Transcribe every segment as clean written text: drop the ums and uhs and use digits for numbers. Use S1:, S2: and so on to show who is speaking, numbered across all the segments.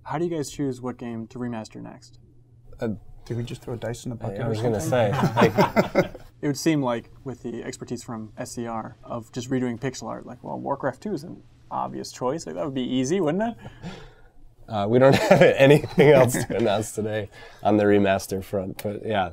S1: How do you guys choose what game to remaster next?
S2: Did we just throw dice in the bucket?
S3: I was going to say. Like,
S1: it would seem like, with the expertise from SCR, of just redoing pixel art, like, well, Warcraft 2 is an obvious choice. Like, that would be easy, wouldn't it?
S3: we don't have anything else to announce today on the remaster front, but yeah,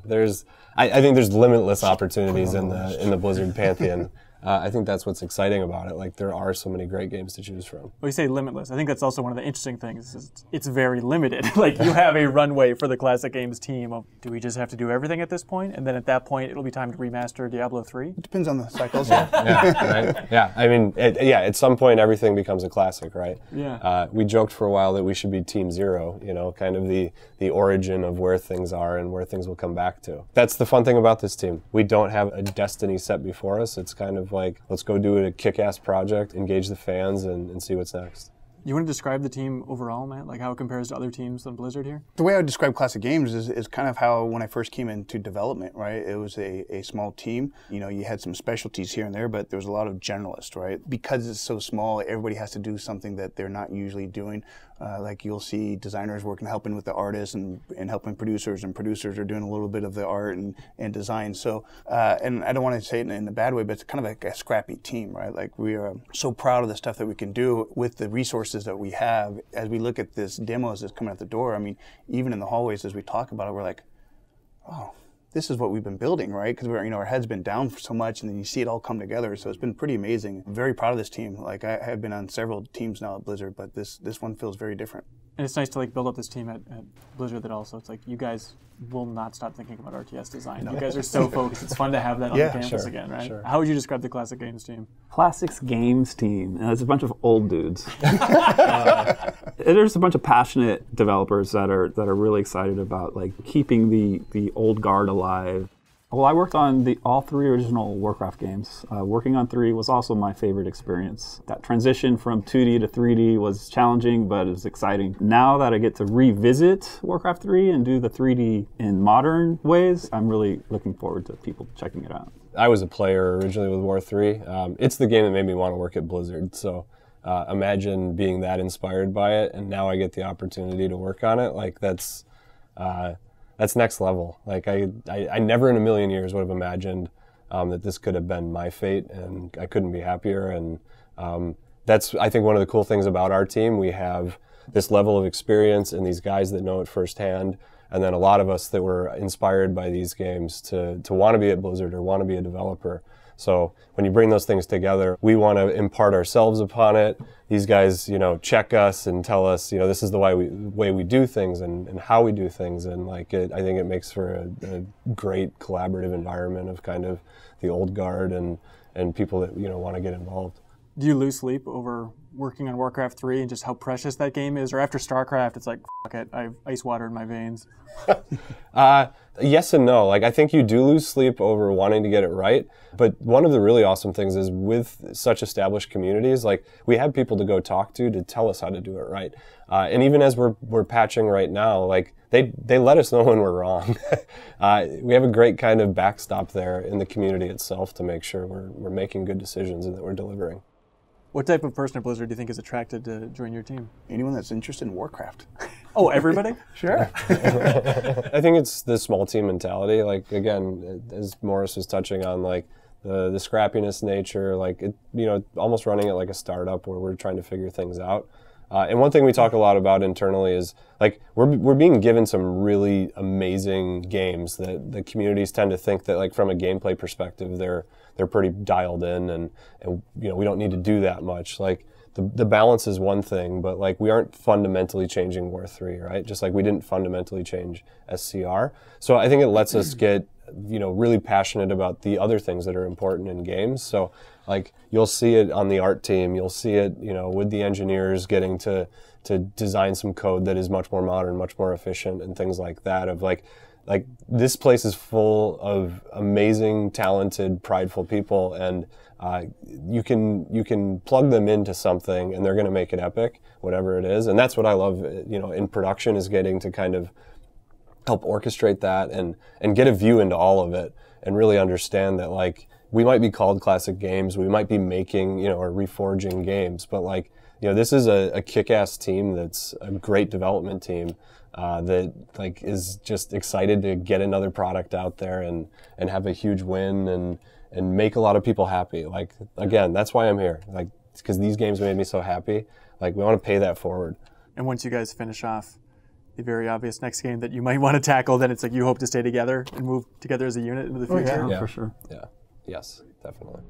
S3: I think there's limitless opportunities in the Blizzard pantheon. I think that's what's exciting about it. Like, there are so many great games to choose from.
S1: Well, you say limitless. I think that's also one of the interesting things. Is it's very limited. Like, you have a runway for the classic games team of, do we just have to do everything at this point? And then at that point, it'll be time to remaster Diablo 3?
S2: It depends on the cycles.
S3: Right? Yeah, I mean, at some point, everything becomes a classic, right?
S1: Yeah.
S3: We joked for a while that we should be Team Zero, kind of the origin of where things are and where things will come back to. That's the fun thing about this team. We don't have a destiny set before us. It's kind of like, let's go do a kick-ass project, engage the fans, and see what's next.
S1: You want to describe the team overall, Matt? Like, how it compares to other teams on Blizzard here?
S2: The way I would describe Classic Games is kind of how, when I first came into development, right? It was a small team. You had some specialties here and there, but there was a lot of generalists, right? Because it's so small, everybody has to do something that they're not usually doing. Like, you'll see designers helping with the artists and helping producers, and producers are doing a little bit of the art and design. So, and I don't want to say it in a bad way, but it's kind of like a scrappy team, right? Like, we are so proud of the stuff that we can do with the resources that we have. As we look at this demos that's coming out the door, I mean, even in the hallways as we talk about it, we're like, oh, this is what we've been building, right? Because our head's been down for so much, and then you see it all come together. So it's been pretty amazing. I'm very proud of this team. Like, I have been on several teams now at Blizzard, but this one feels very different.
S1: And it's nice to build up this team at Blizzard that also, it's like, you guys will not stop thinking about RTS design. No. You guys are so focused. It's fun to have that on the campus again, right? Sure. How would you describe the Classic Games team?
S4: Classics Games team. It's a bunch of old dudes. There's a bunch of passionate developers that are really excited about keeping the old guard alive. Well, I worked on all 3 original Warcraft games. Working on 3 was also my favorite experience. That transition from 2D to 3D was challenging, but it was exciting. Now that I get to revisit Warcraft 3 and do the 3D in modern ways, I'm really looking forward to people checking it out.
S3: I was a player originally with War 3. It's the game that made me want to work at Blizzard, so imagine being that inspired by it, and now I get the opportunity to work on it. Like, that's next level. Like, I never in a million years would have imagined that this could have been my fate, and I couldn't be happier. And that's, I think, one of the cool things about our team. We have this level of experience and these guys that know it firsthand, and then a lot of us that were inspired by these games to want to be at Blizzard or want to be a developer. So when you bring those things together, we want to impart ourselves upon it. These guys, check us and tell us, this is the way we do things and how we do things. And I think it makes for a great collaborative environment of kind of the old guard and people that, want to get involved.
S1: Do you lose sleep over working on Warcraft 3 and just how precious that game is? Or after StarCraft, it's like, fuck it, I have ice water in my veins?
S3: Yes and no. I think you do lose sleep over wanting to get it right. But one of the really awesome things is with such established communities, we have people to go talk to tell us how to do it right. And even as we're patching right now, they let us know when we're wrong. We have a great kind of backstop there in the community itself to make sure we're making good decisions and that we're delivering.
S1: What type of person at Blizzard do you think is attracted to join your team?
S2: Anyone that's interested in Warcraft.
S1: Oh, everybody?
S2: Sure.
S3: I think it's the small team mentality. Again, as Morris was touching on, the scrappiness nature, almost running it like a startup where we're trying to figure things out. And one thing we talk a lot about internally is we're being given some really amazing games that the communities tend to think that from a gameplay perspective they're pretty dialed in and we don't need to do that much. The balance is one thing, but we aren't fundamentally changing War 3, right? Just like we didn't fundamentally change SCR. So I think it lets us get really passionate about the other things that are important in games. So you'll see it on the art team, you'll see it with the engineers getting to design some code that is much more modern, much more efficient, and things like that. Of this place is full of amazing, talented, prideful people, and you can plug them into something and they're going to make it epic, whatever it is. And that's what I love, in production, is getting to kind of help orchestrate that and get a view into all of it and really understand that we might be called Classic Games, we might be making, or reforging games, but this is a kick-ass team that's a great development team that like is just excited to get another product out there and have a huge win and make a lot of people happy. Like, again, that's why I'm here. Like, because these games made me so happy. Like, we want to pay that forward.
S1: And once you guys finish off the very obvious next game that you might want to tackle, then it's like you hope to stay together and move together as a unit into the future.
S4: For sure.
S3: Yeah. Yes, definitely.